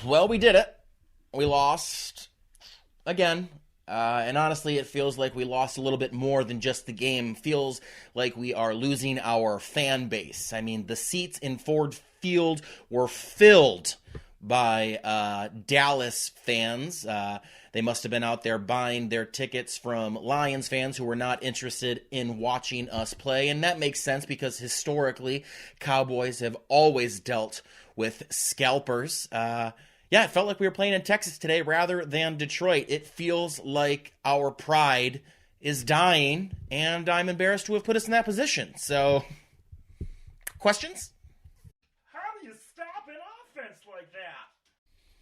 Well, we did it. We lost again. And honestly, it feels like we lost a little bit more than just the game. Feels like we are losing our fan base. I mean, the seats in Ford Field were filled by Dallas fans. They must have been out there buying their tickets from Lions fans who were not interested in watching us play. And that makes sense because historically, Cowboys have always dealt with scalpers. Yeah, it felt like we were playing in Texas today rather than Detroit. It feels like our pride is dying, and I'm embarrassed to have put us in that position. So, questions? How do you stop an offense like that?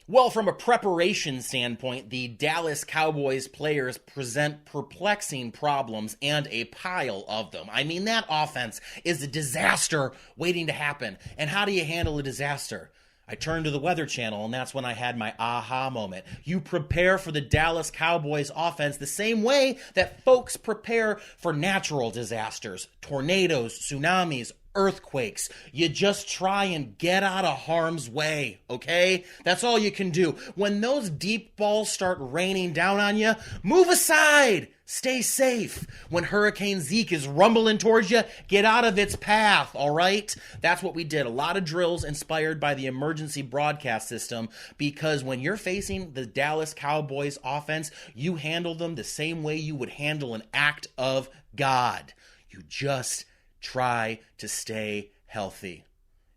Well, from a preparation standpoint, the Dallas Cowboys players present perplexing problems and a pile of them. I mean, that offense is a disaster waiting to happen. And how do you handle a disaster? I turned to the Weather Channel, and that's when I had my aha moment. You prepare for the Dallas Cowboys offense the same way that folks prepare for natural disasters, tornadoes, tsunamis, earthquakes. You just try and get out of harm's way, okay? That's all you can do. When those deep balls start raining down on you, move aside. Stay safe. When Hurricane Zeke is rumbling towards you, get out of its path, all right? That's what we did. A lot of drills inspired by the emergency broadcast system, because when you're facing the Dallas Cowboys offense, you handle them the same way you would handle an act of God. You just try to stay healthy.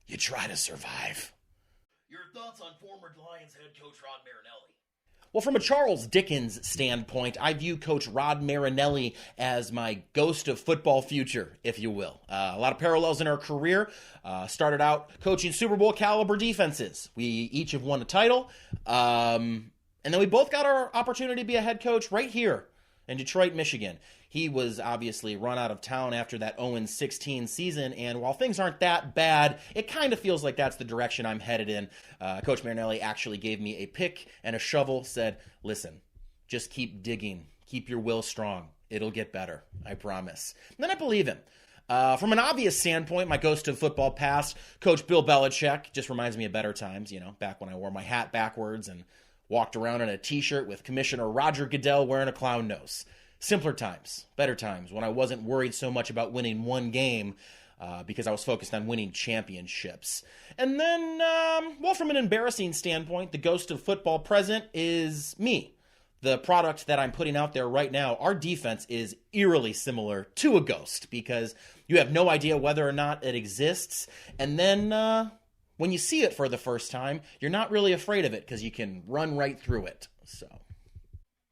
You try to survive. Your thoughts on former Lions head coach Rod Marinelli? Well, from a Charles Dickens standpoint, I view Coach Rod Marinelli as my ghost of football future, if you will. A lot of parallels in our career. Started out coaching Super Bowl caliber defenses. We each have won a title. And then we both got our opportunity to be a head coach right here in Detroit, Michigan. He was obviously run out of town after that 0-16 season, and while things aren't that bad, it kind of feels like that's the direction I'm headed in. Coach Marinelli actually gave me a pick and a shovel, said, listen, just keep digging, keep your will strong. It'll get better, I promise. And then I believe him. From an obvious standpoint, my ghost of football past, Coach Bill Belichick, just reminds me of better times, back when I wore my hat backwards and walked around in a t-shirt with Commissioner Roger Goodell wearing a clown nose. Simpler times, better times, when I wasn't worried so much about winning one game because I was focused on winning championships. And then, from an embarrassing standpoint, the ghost of football present is me. The product that I'm putting out there right now, our defense is eerily similar to a ghost because you have no idea whether or not it exists. And then when you see it for the first time, you're not really afraid of it because you can run right through it. So,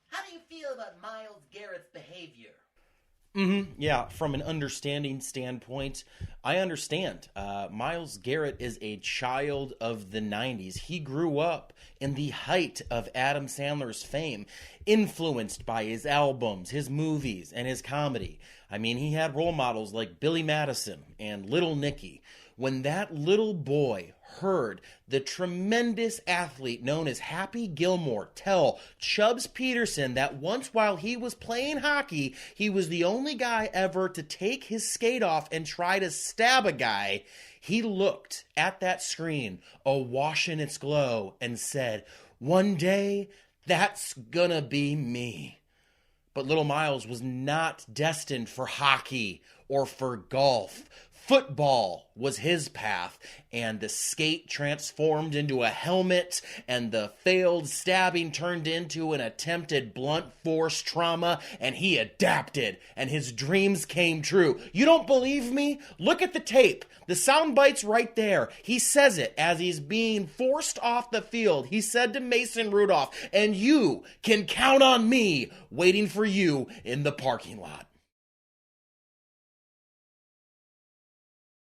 How do you feel about Myles Garrett's behavior? Yeah, from an understanding standpoint, I understand. Myles Garrett is a child of the 90s. He grew up in the height of Adam Sandler's fame, influenced by his albums, his movies, and his comedy. I mean, he had role models like Billy Madison and Little Nicky. When that little boy heard the tremendous athlete known as Happy Gilmore tell Chubbs Peterson that once while he was playing hockey, he was the only guy ever to take his skate off and try to stab a guy, he looked at that screen, awash in its glow, and said, one day, that's gonna be me. But little Myles was not destined for hockey or for golf. Football was his path, and the skate transformed into a helmet, and the failed stabbing turned into an attempted blunt force trauma, and he adapted, and his dreams came true. You don't believe me? Look at the tape. The sound bite's right there. He says it as he's being forced off the field. He said to Mason Rudolph, and you can count on me waiting for you in the parking lot.